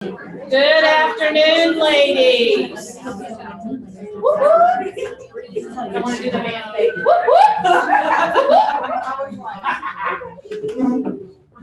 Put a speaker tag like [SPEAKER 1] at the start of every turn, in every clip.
[SPEAKER 1] Good afternoon, ladies. I want to do the man thing.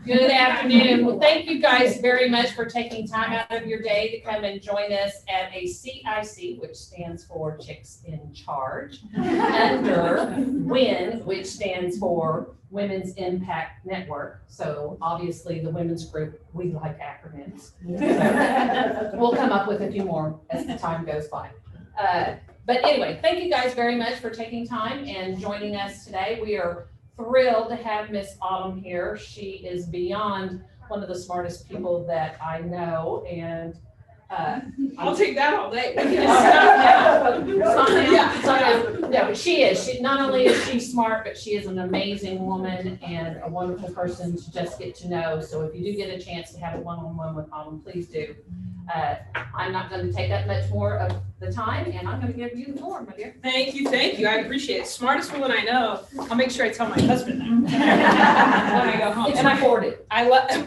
[SPEAKER 1] Good afternoon. Well, thank you guys very much for taking time out of your day to come and join us at a CIC, which stands for Chicks in Charge, under WIN, which stands for Women's Impact Network. So obviously the women's group, we like acronyms. So we'll come up with a few more as the time goes by. But anyway, thank you guys very much for taking time and joining us today. We are thrilled to have Miss Autumn here. She is beyond one of the smartest people that I know, and
[SPEAKER 2] I'll take that all day.
[SPEAKER 1] Yeah, but she is. She not only is she smart, but she is an amazing woman and a wonderful person to just get to know. So if you do get a chance to have a one-on-one with Autumn, please do. I'm not going to take up much more of the time, and I'm going to give you the floor, my dear.
[SPEAKER 2] Thank you. I appreciate it. Smartest woman I know. I'll make sure I tell my husband that when I go home.
[SPEAKER 1] It's recorded.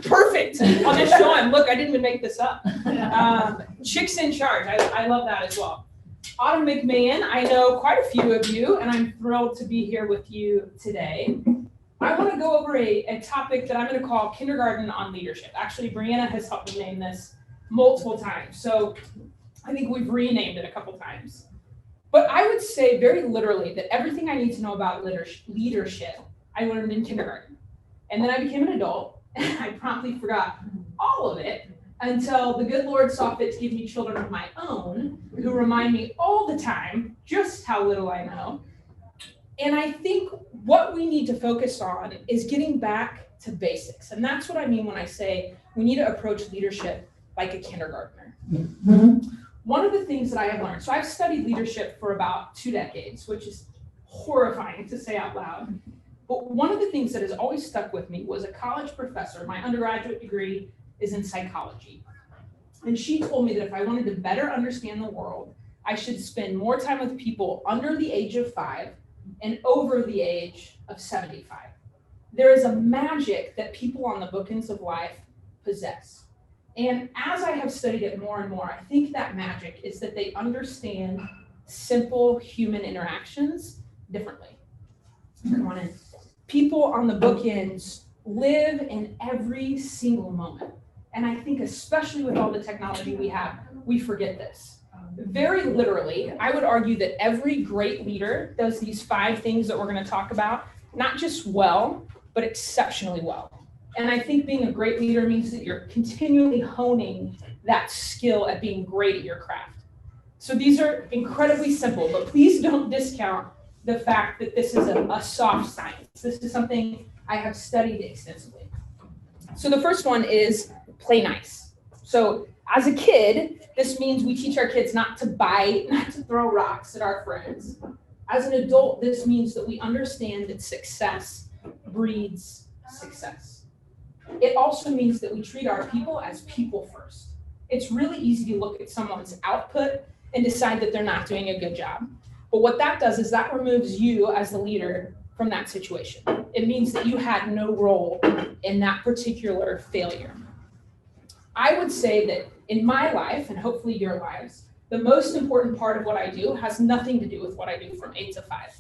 [SPEAKER 2] Perfect. I'll just show him. Look, I didn't even make this up. Chicks in Charge. I love that as well. Autumn McMahon, I know quite a few of you, and I'm thrilled to be here with you today. I want to go over a topic that I'm going to call Kindergarten on Leadership. Actually, Brianna has helped me name this multiple times. So I think we've renamed it a couple times. But I would say very literally that everything I need to know about leadership, I learned in kindergarten. And then I became an adult, and I promptly forgot all of it until the good Lord saw fit to give me children of my own who remind me all the time just how little I know. And I think what we need to focus on is getting back to basics. And that's what I mean when I say we need to approach leadership like a kindergartner. One of the things that I have learned, so I've studied leadership for about 2 decades, which is horrifying to say out loud. But one of the things that has always stuck with me was a college professor. My undergraduate degree is in psychology. And she told me that if I wanted to better understand the world, I should spend more time with people under the age of 5 and over the age of 75. There is a magic that people on the bookends of life possess. And as I have studied it more and more, I think that magic is that they understand simple human interactions differently. Come on in. People on the bookends live in every single moment. And I think especially with all the technology we have, we forget this. Very literally, I would argue that every great leader does these 5 things that we're going to talk about, not just well, but exceptionally well. And I think being a great leader means that you're continually honing that skill at being great at your craft. So these are incredibly simple, but please don't discount the fact that this is a soft science. This is something I have studied extensively. So the first one is play nice. So as a kid, this means we teach our kids not to bite, not to throw rocks at our friends. As an adult, this means that we understand that success breeds success. It also means that we treat our people as people first. It's really easy to look at someone's output and decide that they're not doing a good job. But what that does is that removes you as the leader from that situation. It means that you had no role in that particular failure. I would say that in my life, and hopefully your lives, the most important part of what I do has nothing to do with what I do from 8 to 5.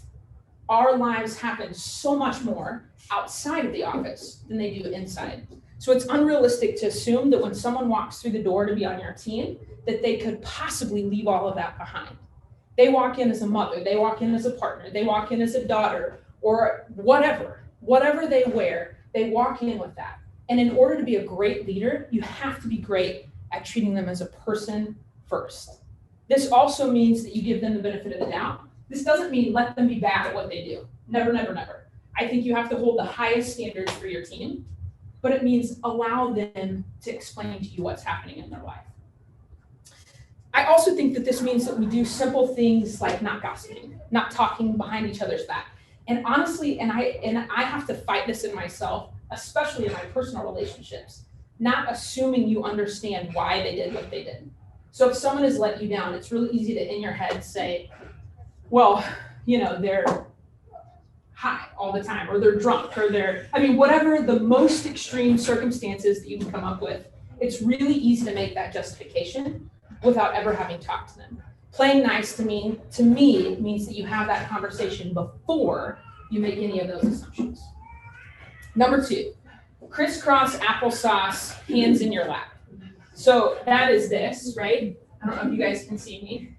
[SPEAKER 2] Our lives happen so much more outside of the office than they do inside. So it's unrealistic to assume that when someone walks through the door to be on your team, that they could possibly leave all of that behind. They walk in as a mother, they walk in as a partner, they walk in as a daughter, or whatever they wear, they walk in with that. And in order to be a great leader, you have to be great at treating them as a person first. This also means that you give them the benefit of the doubt. This doesn't mean let them be bad at what they do. Never, never, never. I think you have to hold the highest standards for your team, but it means allow them to explain to you what's happening in their life. I also think that this means that we do simple things like not gossiping, not talking behind each other's back. And honestly, and I have to fight this in myself, especially in my personal relationships, not assuming you understand why they did what they did. So if someone has let you down, it's really easy to in your head say, well, they're high all the time, or they're drunk, or whatever the most extreme circumstances that you can come up with. It's really easy to make that justification without ever having talked to them. Playing nice to me means that you have that conversation before you make any of those assumptions. Number 2, crisscross applesauce, hands in your lap. So that is this, right? I don't know if you guys can see me.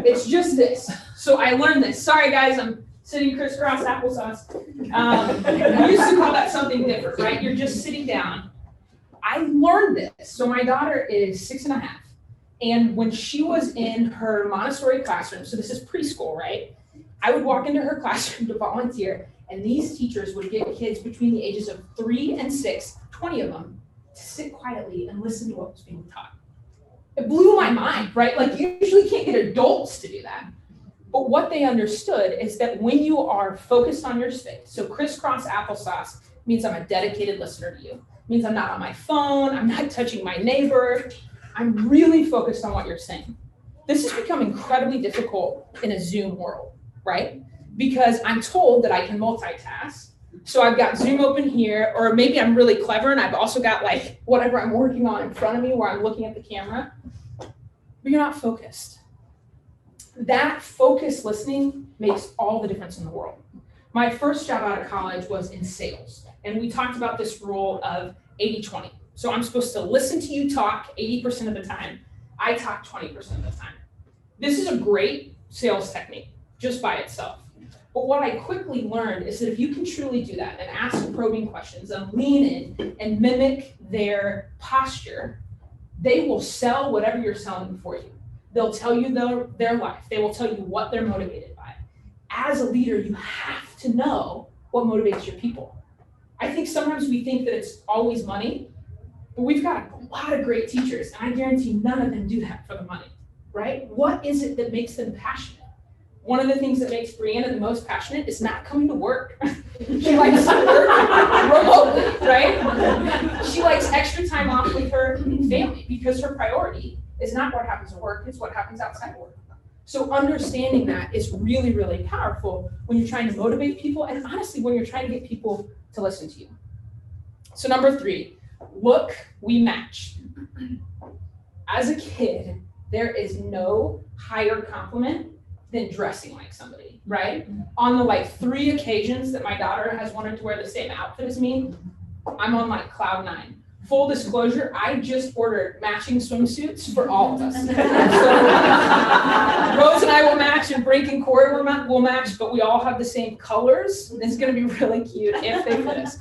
[SPEAKER 2] It's just this. So I learned this. Sorry guys, I'm sitting crisscross applesauce. We used to call that something different, right? You're just sitting down. I learned this. So my daughter is 6.5. And when she was in her Montessori classroom, so this is preschool, right? I would walk into her classroom to volunteer, and these teachers would get kids between the ages of 3 and 6, 20 of them, to sit quietly and listen to what was being taught. It blew my mind, right? Like you usually can't get adults to do that. But what they understood is that when you are focused on your space, so crisscross applesauce means I'm a dedicated listener to you. It means I'm not on my phone, I'm not touching my neighbor. I'm really focused on what you're saying. This has become incredibly difficult in a Zoom world, right? Because I'm told that I can multitask. So I've got Zoom open here, or maybe I'm really clever and I've also got like whatever I'm working on in front of me where I'm looking at the camera, but you're not focused. That focused listening makes all the difference in the world. My first job out of college was in sales, and we talked about this rule of 80-20. So I'm supposed to listen to you talk 80% of the time. I talk 20% of the time. This is a great sales technique just by itself. But what I quickly learned is that if you can truly do that and ask probing questions and lean in and mimic their posture, they will sell whatever you're selling for you. They'll tell you their life. They will tell you what they're motivated by. As a leader, you have to know what motivates your people. I think sometimes we think that it's always money, but we've got a lot of great teachers, and I guarantee none of them do that for the money, right? What is it that makes them passionate? One of the things that makes Brianna the most passionate is not coming to work. She likes to work remotely, right? She likes extra time off with her family because her priority is not what happens at work, it's what happens outside work. So understanding that is really, really powerful when you're trying to motivate people, and honestly, when you're trying to get people to listen to you. So number 3, look, we match. As a kid, there is no higher compliment than dressing like somebody, right? On the like 3 occasions that my daughter has wanted to wear the same outfit as me, I'm on like cloud 9. Full disclosure, I just ordered matching swimsuits for all of us. So Rose and I will match, and Brink and Corey will match, but we all have the same colors. It's gonna be really cute if they fit us.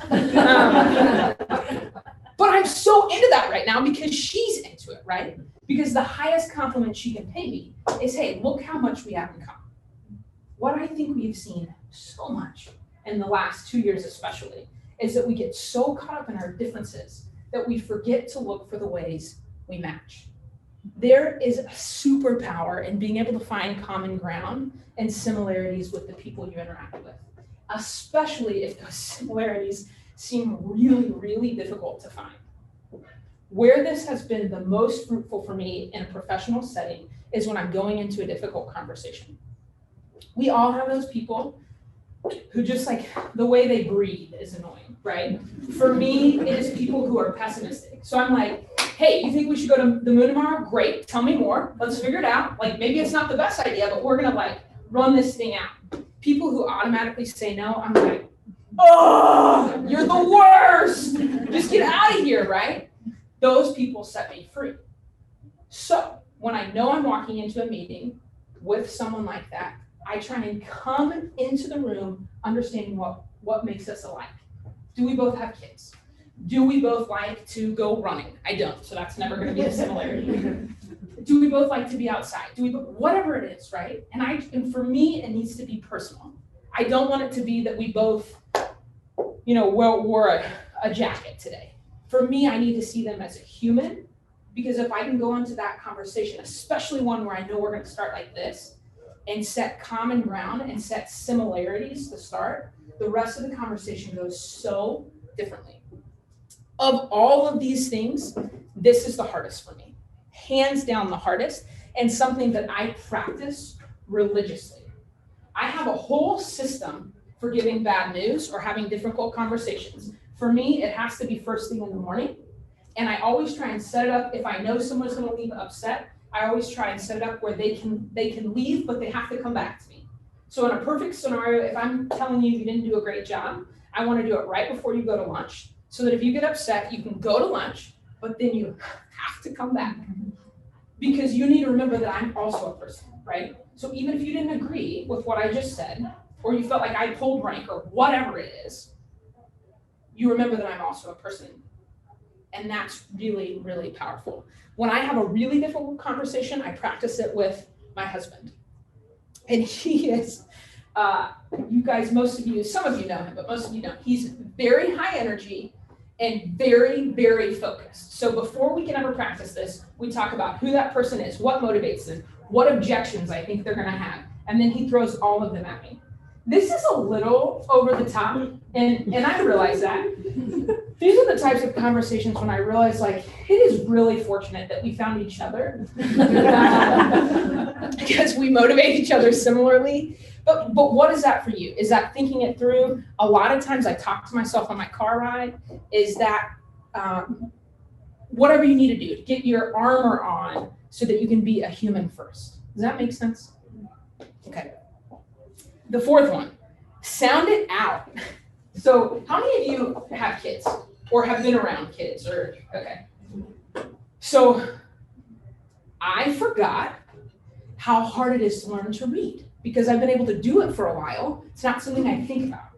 [SPEAKER 2] But I'm so into that right now because she's into it, right? Because the highest compliment she can pay me is, hey, look how much we have in common. What I think we've seen so much in the last 2 years especially is that we get so caught up in our differences that we forget to look for the ways we match. There is a superpower in being able to find common ground and similarities with the people you interact with, especially if those similarities seem really, really difficult to find. Where this has been the most fruitful for me in a professional setting is when I'm going into a difficult conversation. We all have those people who just like the way they breathe is annoying, right? For me, it is people who are pessimistic. So I'm like, hey, you think we should go to the moon tomorrow? Great, tell me more. Let's figure it out. Like maybe it's not the best idea, but we're gonna like run this thing out. People who automatically say no, I'm like, oh, you're the worst. Just get out of here, right? Those people set me free. So when I know I'm walking into a meeting with someone like that, I try and come into the room understanding what makes us alike. Do we both have kids? Do we both like to go running? I don't, so that's never going to be a similarity. Do we both like to be outside? Whatever it is, right? And for me, it needs to be personal. I don't want it to be that we both, wore a jacket today. For me, I need to see them as a human, because if I can go into that conversation, especially one where I know we're going to start like this, and set common ground and set similarities to start, the rest of the conversation goes so differently. Of all of these things, this is the hardest for me. Hands down the hardest, and something that I practice religiously. I have a whole system for giving bad news or having difficult conversations. For me, it has to be first thing in the morning, And I always try and set it up, if I know someone's gonna leave upset, I always try and set it up where they can leave, but they have to come back to me. So in a perfect scenario, if I'm telling you didn't do a great job, I wanna do it right before you go to lunch, so that if you get upset, you can go to lunch, but then you have to come back. Because you need to remember that I'm also a person, right? So even if you didn't agree with what I just said, or you felt like I pulled rank or whatever it is, you remember that I'm also a person. And that's really, really powerful. When I have a really difficult conversation, I practice it with my husband. And he is, you guys, most of you, some of you know him, but most of you don't. He's very high energy and very, very focused. So before we can ever practice this, we talk about who that person is, what motivates them, what objections I think they're gonna have. And then he throws all of them at me. This is a little over the top, and I realize that. These are the types of conversations when I realize, like, it is really fortunate that we found each other because we motivate each other similarly. But what is that for you? Is that thinking it through? A lot of times I talk to myself on my car ride, is that whatever you need to do to get your armor on so that you can be a human first. Does that make sense? Okay. The fourth one, sound it out. So how many of you have kids or have been around kids or, okay. So I forgot how hard it is to learn to read because I've been able to do it for a while. It's not something I think about.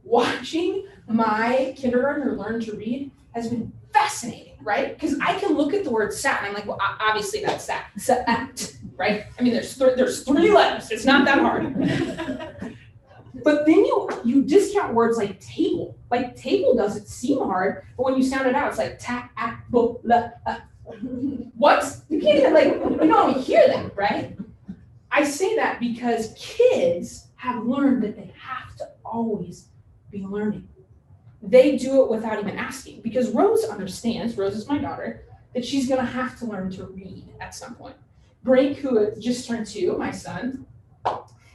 [SPEAKER 2] Watching my kindergartner learn to read has been fascinating, right? Because I can look at the word sat and I'm like, well, obviously that's sat, right? I mean, there's 3 letters. It's not that hard. But then you discount words like table. Like table doesn't seem hard, but when you sound it out, it's like ta, at, bo, la, what? You can't even you don't even hear that, right? I say that because kids have learned that they have to always be learning. They do it without even asking because Rose understands, Rose is my daughter, that she's gonna have to learn to read at some point. Brink, who just turned 2, my son,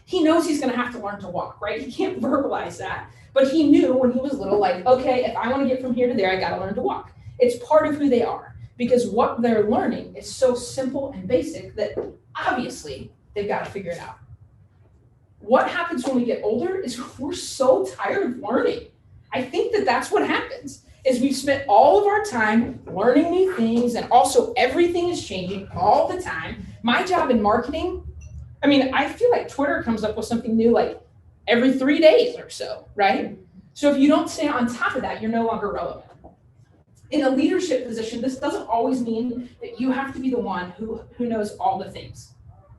[SPEAKER 2] he knows he's gonna have to learn to walk, right? He can't verbalize that, but he knew when he was little, like, okay, if I wanna get from here to there, I gotta learn to walk. It's part of who they are because what they're learning is so simple and basic that obviously they've gotta figure it out. What happens when we get older is we're so tired of learning. I think that that's what happens, is we've spent all of our time learning new things and also everything is changing all the time. My job in marketing, I mean, I feel like Twitter comes up with something new like every 3 days or so, right? So if you don't stay on top of that, you're no longer relevant. In a leadership position, this doesn't always mean that you have to be the one who knows all the things.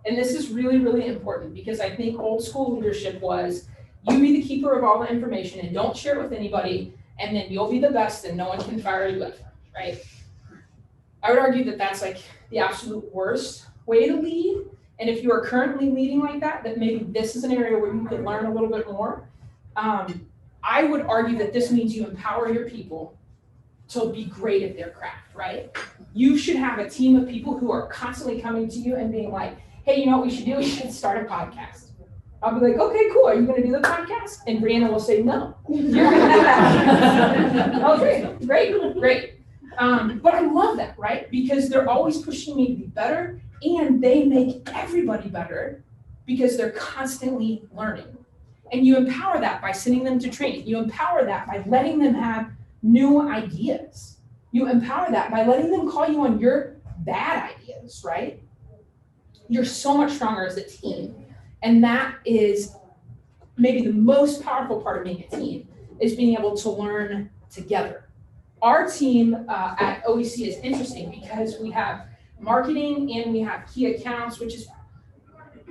[SPEAKER 2] And this is really, really important because I think old school leadership was you be the keeper of all the information and don't share it with anybody, and then you'll be the best and no one can fire you up, right? I would argue that that's like the absolute worst way to lead. And if you are currently leading like that, then maybe this is an area where you could learn a little bit more. I would argue that this means you empower your people to be great at their craft, right? You should have a team of people who are constantly coming to you and being like, hey, you know what we should do? We should start a podcast. I'll be like, okay, cool. Are you going to do the podcast? And Brianna will say, no, you're going to do that. Okay, great. But I love that, right? Because they're always pushing me to be better and they make everybody better because they're constantly learning. And you empower that by sending them to training. You empower that by letting them have new ideas. You empower that by letting them call you on your bad ideas, right? You're so much stronger as a team. And that is maybe the most powerful part of being a team, is being able to learn together. Our team at OEC is interesting because we have marketing and we have key accounts, which is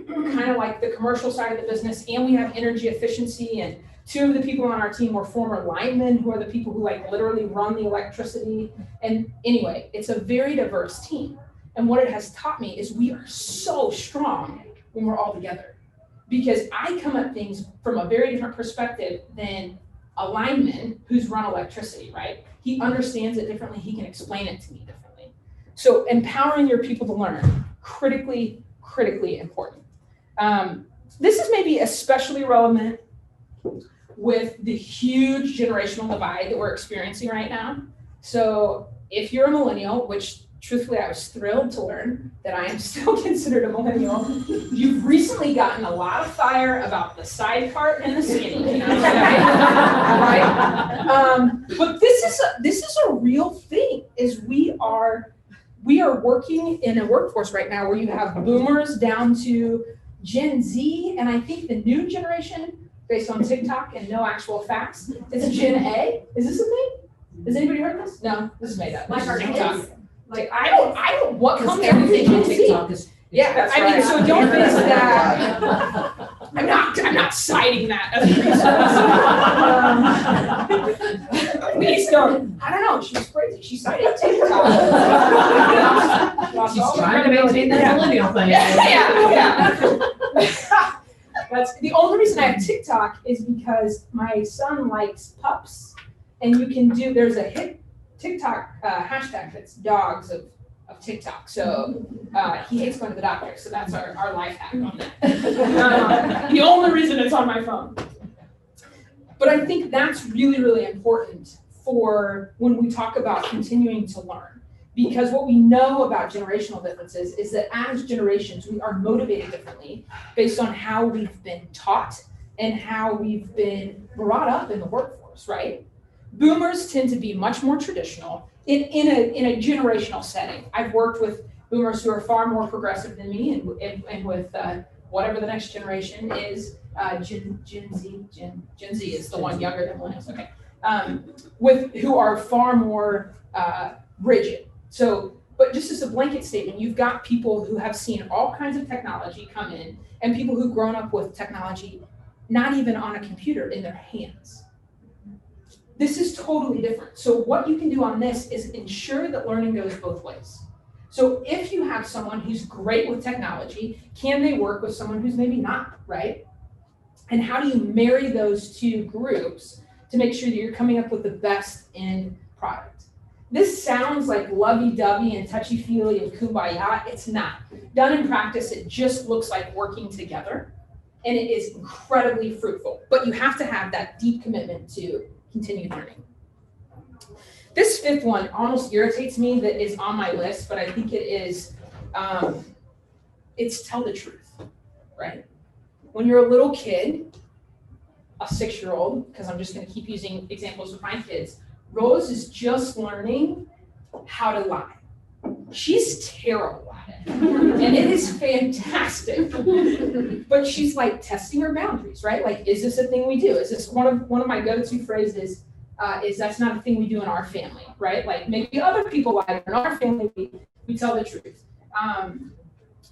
[SPEAKER 2] kind of like the commercial side of the business, and we have energy efficiency, and 2 of the people on our team were former linemen who are the people who like literally run the electricity. And anyway, it's a very diverse team. And what it has taught me is we are so strong when we're all together, because I come at things from a very different perspective than a lineman who's run electricity, right? He understands it differently. He can explain it to me differently. So empowering your people to learn, critically important. This is maybe especially relevant with the huge generational divide that we're experiencing right now. So if you're a millennial, which truthfully I was thrilled to learn that I am still considered a millennial, you've recently gotten a lot of fire about the side part and the skinny jeans, right? But this is a real thing, is we are working in a workforce right now where you have boomers down to Gen Z, and I think the new generation, based on TikTok and no actual facts, is Gen A. Is this a thing? Has anybody heard this? No, this is made up.
[SPEAKER 3] Like our
[SPEAKER 2] TikTok.
[SPEAKER 3] kids?
[SPEAKER 2] Like I don't. What comes
[SPEAKER 4] Everything on
[SPEAKER 2] Gen Z?
[SPEAKER 4] TikTok is.
[SPEAKER 2] Yeah,
[SPEAKER 3] That's
[SPEAKER 2] I mean,
[SPEAKER 3] right.
[SPEAKER 2] so don't miss that. I'm not citing that as a reason. Please don't. I don't know. She's crazy. She cited TikTok.
[SPEAKER 4] She's trying to maintain that millennial thing.
[SPEAKER 2] Yeah. That's the only reason I have TikTok is because my son likes pups, and you can do. There's a hit TikTok hashtag that's dogs of TikTok. So he hates going to the doctor. So that's our life hack on that. The only reason it's on my phone. But I think that's really, really important for when we talk about continuing to learn. Because what we know about generational differences is that as generations, we are motivated differently based on how we've been taught and how we've been brought up in the workforce, right? Boomers tend to be much more traditional in a generational setting. I've worked with boomers who are far more progressive than me, and with whatever the next generation is, Gen Z is the one younger than millennials. Okay, with who are far more rigid. So, but just as a blanket statement, you've got people who have seen all kinds of technology come in, and people who've grown up with technology, not even on a computer, in their hands. This is totally different. So what you can do on this is ensure that learning goes both ways. So if you have someone who's great with technology, can they work with someone who's maybe not, right? And how do you marry those two groups to make sure that you're coming up with the best end product? This sounds like lovey-dovey and touchy-feely and kumbaya. It's not. Done in practice, it just looks like working together, and it is incredibly fruitful. But you have to have that deep commitment to continue learning. This fifth one almost irritates me that is on my list, but I think it is, it's tell the truth, right? When you're a little kid, a 6-year-old, because I'm just gonna keep using examples with my kids, Rose is just learning how to lie. She's terrible at it, and it is fantastic. But she's like testing her boundaries, right? Like, is this a thing we do? Is this one of my go-to phrases? Is that's not a thing we do in our family, right? Like maybe other people lie, but in our family we tell the truth,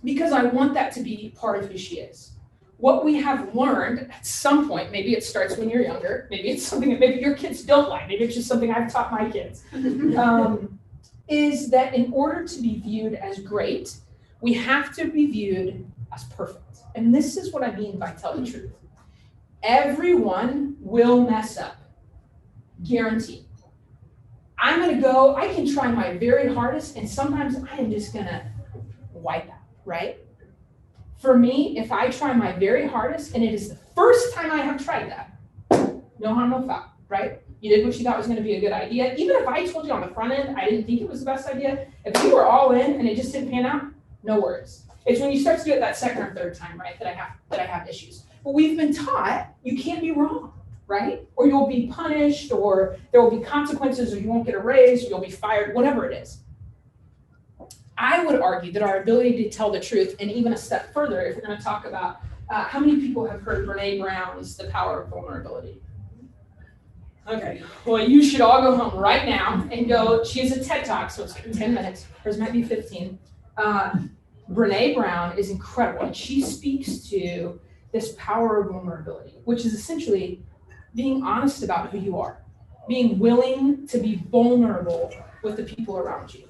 [SPEAKER 2] because I want that to be part of who she is. What we have learned at some point, maybe it starts when you're younger, maybe it's something that maybe your kids don't like, maybe it's just something I've taught my kids. Is that in order to be viewed as great, we have to be viewed as perfect. And this is what I mean by tell the truth. Everyone will mess up, guaranteed. I can try my very hardest, and sometimes I am just gonna wipe out, right? For me, if I try my very hardest, and it is the first time I have tried that, no harm, no foul, right? You did what you thought was going to be a good idea. Even if I told you on the front end I didn't think it was the best idea, if you were all in and it just didn't pan out, no worries. It's when you start to do it that second or third time, right, that I have issues. But we've been taught you can't be wrong, right? Or you'll be punished, or there will be consequences, or you won't get a raise, or you'll be fired, whatever it is. I would argue that our ability to tell the truth, and even a step further, if we're going to talk about how many people have heard Brene Brown's The Power of Vulnerability? Okay, well, you should all go home right now and go. She has a TED Talk, so it's 10 minutes. Hers might be 15. Brene Brown is incredible, and she speaks to this power of vulnerability, which is essentially being honest about who you are, being willing to be vulnerable with the people around you.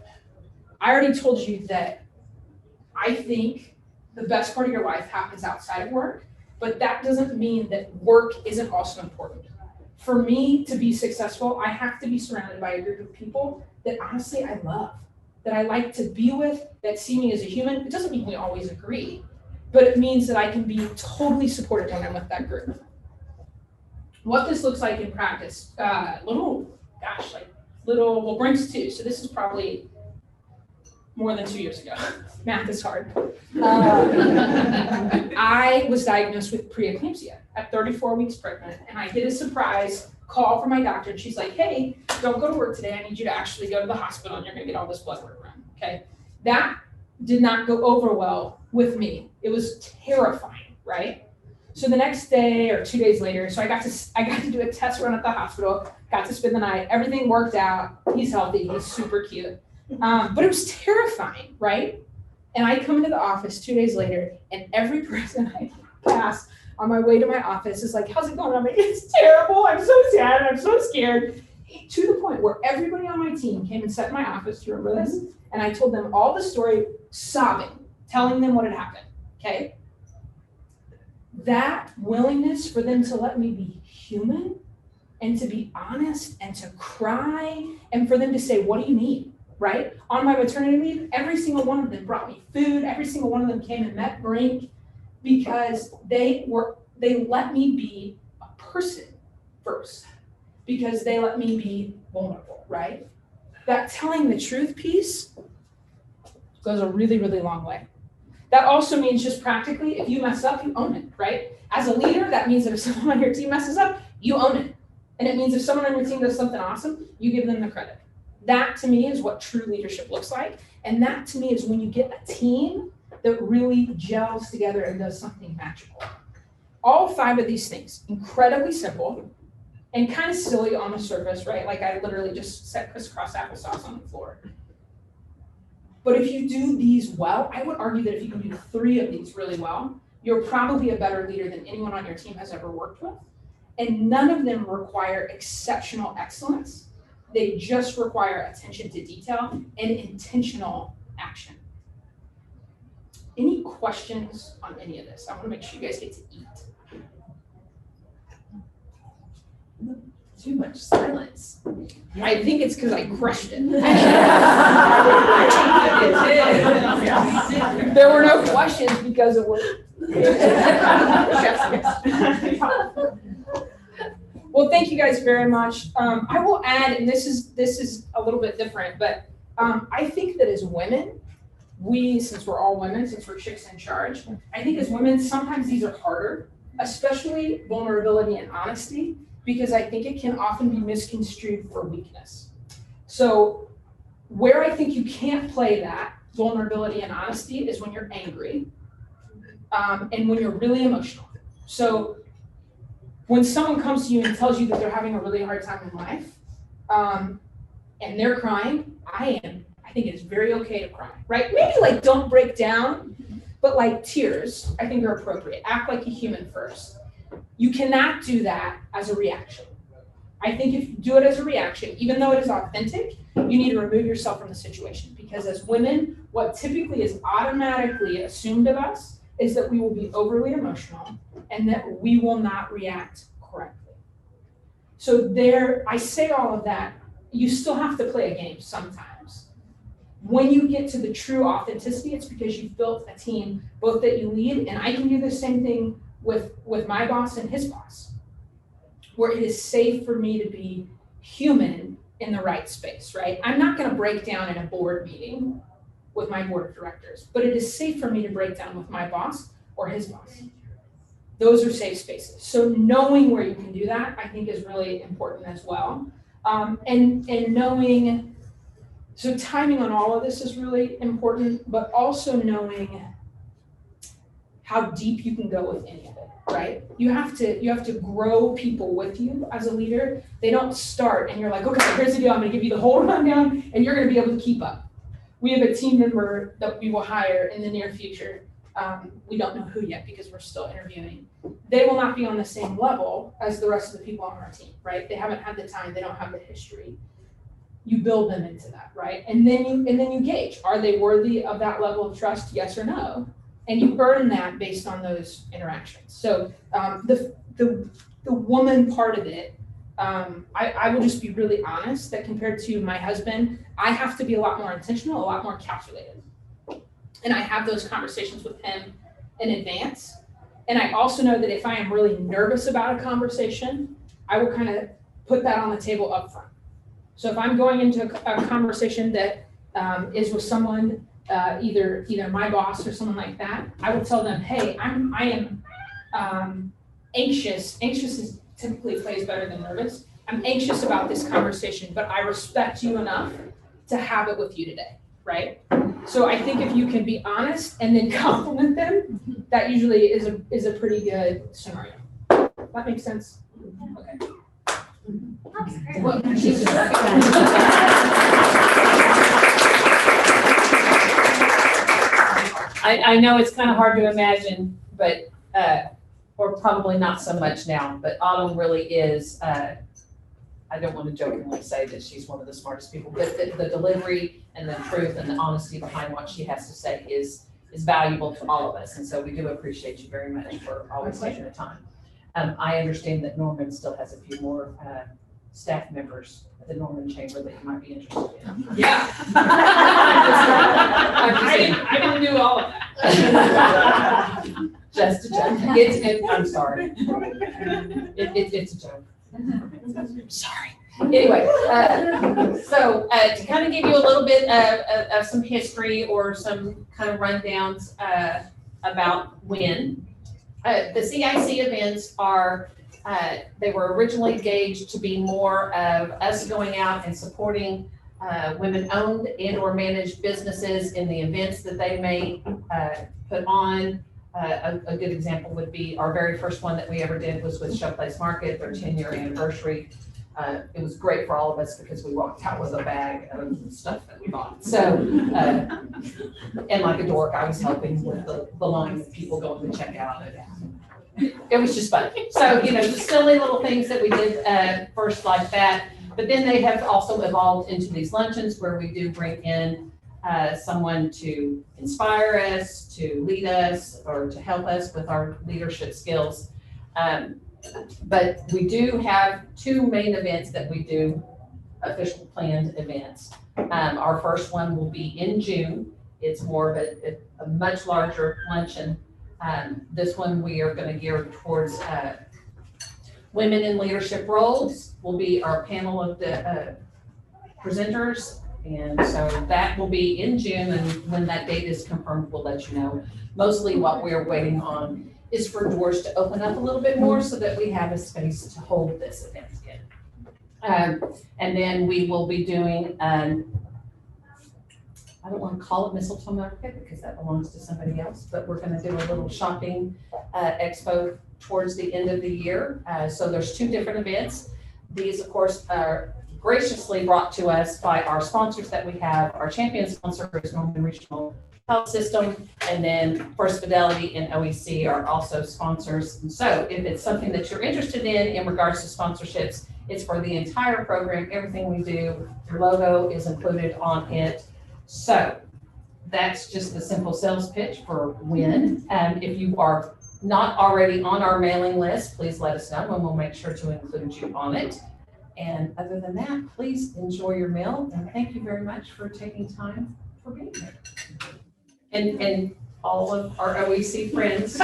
[SPEAKER 2] I already told you that I think the best part of your life happens outside of work, but that doesn't mean that work isn't also important. For me to be successful, I have to be surrounded by a group of people that honestly I love, that I like to be with, that see me as a human. It doesn't mean we always agree, but it means that I can be totally supported when I'm with that group. What this looks like in practice, like Brink's 2, so this is probably more than 2 years ago. Math is hard. I was diagnosed with preeclampsia at 34 weeks pregnant, and I get a surprise call from my doctor, and she's like, hey, don't go to work today. I need you to actually go to the hospital, and you're gonna get all this blood work run, okay? That did not go over well with me. It was terrifying, right? So the next day or 2 days later, so I got to do a test run at the hospital, got to spend the night, everything worked out, he's healthy, he's super cute. But it was terrifying, right? And I come into the office 2 days later, and every person I pass on my way to my office is like, how's it going? I'm like, it's terrible, I'm so sad, I'm so scared. To the point where everybody on my team came and sat in my office, do you remember this? And I told them all the story, sobbing, telling them what had happened, okay? That willingness for them to let me be human and to be honest and to cry and for them to say, what do you need, right? On my maternity leave, every single one of them brought me food. Every single one of them came and met Brink because they let me be a person first, because they let me be vulnerable, right? That telling the truth piece goes a really, really long way. That also means just practically, if you mess up, you own it, right? As a leader, that means that if someone on your team messes up, you own it. And it means if someone on your team does something awesome, you give them the credit. That to me is what true leadership looks like. And that to me is when you get a team that really gels together and does something magical. All 5 of these things, incredibly simple and kind of silly on the surface, right? Like I literally just set crisscross applesauce on the floor. But if you do these well, I would argue that if you can do 3 of these really well, you're probably a better leader than anyone on your team has ever worked with. And none of them require exceptional excellence. They just require attention to detail and intentional action. Any questions on any of this? I want to make sure you guys get to eat.
[SPEAKER 4] Too much silence.
[SPEAKER 2] I think it's because I crushed it. There were no questions because it was. Well, thank you guys very much. I will add, and this is a little bit different, but I think that as women, since we're all women, since we're chicks in charge, I think as women, sometimes these are harder, especially vulnerability and honesty, because I think it can often be misconstrued for weakness. So where I think you can't play that vulnerability and honesty is when you're angry and when you're really emotional. So when someone comes to you and tells you that they're having a really hard time in life and they're crying, I think it's very okay to cry, right? Maybe like don't break down, but like tears, I think are appropriate. Act like a human first. You cannot do that as a reaction. I think if you do it as a reaction, even though it is authentic, you need to remove yourself from the situation, because as women, what typically is automatically assumed of us is that we will be overly emotional and that we will not react correctly. So I say all of that, you still have to play a game sometimes. When you get to the true authenticity, it's because you've built a team, both that you lead, and I can do the same thing with my boss and his boss, where it is safe for me to be human in the right space, right? I'm not going to break down in a board meeting with my board of directors, but it is safe for me to break down with my boss or his boss. Those are safe spaces. So knowing where you can do that, I think, is really important as well. And knowing, so timing on all of this is really important, but also knowing how deep you can go with any of it, right? You have to grow people with you as a leader. They don't start and you're like, okay, here's the deal. I'm going to give you the whole rundown and you're going to be able to keep up. We have a team member that we will hire in the near future. We don't know who yet because we're still interviewing. They will not be on the same level as the rest of the people on our team, right? They haven't had the time. They don't have the history. You build them into that, right? And then you gauge, are they worthy of that level of trust? Yes or no? And you earn that based on those interactions. So the woman part of it, I will just be really honest that compared to my husband, I have to be a lot more intentional, a lot more calculated. And I have those conversations with him in advance. And I also know that if I am really nervous about a conversation, I will kind of put that on the table up front. So if I'm going into a conversation that is with someone, either my boss or someone like that, I will tell them, hey, I am anxious. Anxious is typically plays better than nervous. I'm anxious about this conversation, but I respect you enough to have it with you today, right? So I think if you can be honest and then compliment them, that usually is a pretty good scenario. That makes sense? Okay.
[SPEAKER 1] Well, I know it's kind of hard to imagine, but, or probably not so much now, but Autumn really is, I don't want to jokingly say that she's one of the smartest people, but the delivery and the truth and the honesty behind what she has to say is valuable to all of us. And so we do appreciate you very much for always taking the time. I understand that Norman still has a few more staff members at the Norman Chamber that you might be interested in.
[SPEAKER 2] Yeah. I didn't do all of that.
[SPEAKER 1] Just a joke. I'm sorry. It's a joke. Sorry. Anyway, so to kind of give you a little bit of some history or some kind of rundowns about WIN. The CIC events are, they were originally gauged to be more of us going out and supporting women-owned and or managed businesses in the events that they may put on. A good example would be our very first one that we ever did was with Showplace Market, their 10-year anniversary. It was great for all of us because we walked out with a bag of stuff that we bought. So, and like a dork, I was helping with the line of people going to check out. It was just fun. So, just silly little things that we did first like that. But then they have also evolved into these luncheons where we do bring in someone to inspire us, to lead us, or to help us with our leadership skills. But we do have two main events that we do, official planned events. Our first one will be in June. It's more of a much larger luncheon. This one we are going to gear towards women in leadership roles. Will be our panel of the presenters. And so that will be in June, and when that date is confirmed, we'll let you know. Mostly what we're waiting on is for doors to open up a little bit more so that we have a space to hold this event in. And then we will be doing, I don't want to call it Mistletoe Market because that belongs to somebody else, but we're going to do a little shopping expo towards the end of the year. So there's two different events. These, of course, are graciously brought to us by our sponsors that we have. Our champion sponsor is Norman Regional Health System, and then First Fidelity and OEC are also sponsors. And so if it's something that you're interested in regards to sponsorships, it's for the entire program, everything we do. Your logo is included on it. So that's just the simple sales pitch for WIN. If you are not already on our mailing list, please let us know and we'll make sure to include you on it. And other than that, please enjoy your meal, and thank you very much for taking time for being here. And all of our OEC friends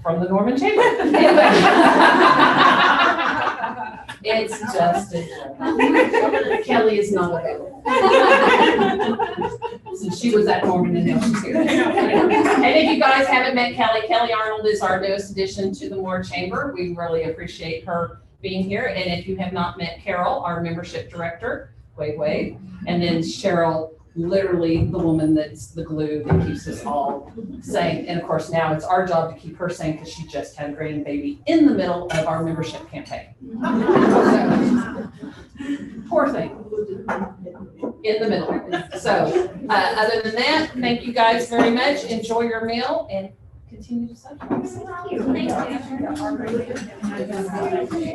[SPEAKER 1] from the Norman Chamber. Anyway. It's just a joke. Kelly is not available. Since she was at Norman and now she's here. And if you guys haven't met Kelly, Kelly Arnold is our newest addition to the Moore Chamber. We really appreciate her being here. And if you have not met Carol, our membership director, wave, and then Cheryl, literally the woman that's the glue that keeps us all sane. And of course, now it's our job to keep her sane because she just had a grandbaby in the middle of our membership campaign. So, poor thing. In the middle. So, other than that, thank you guys very much. Enjoy your meal and continue to socialize.
[SPEAKER 3] Thank you.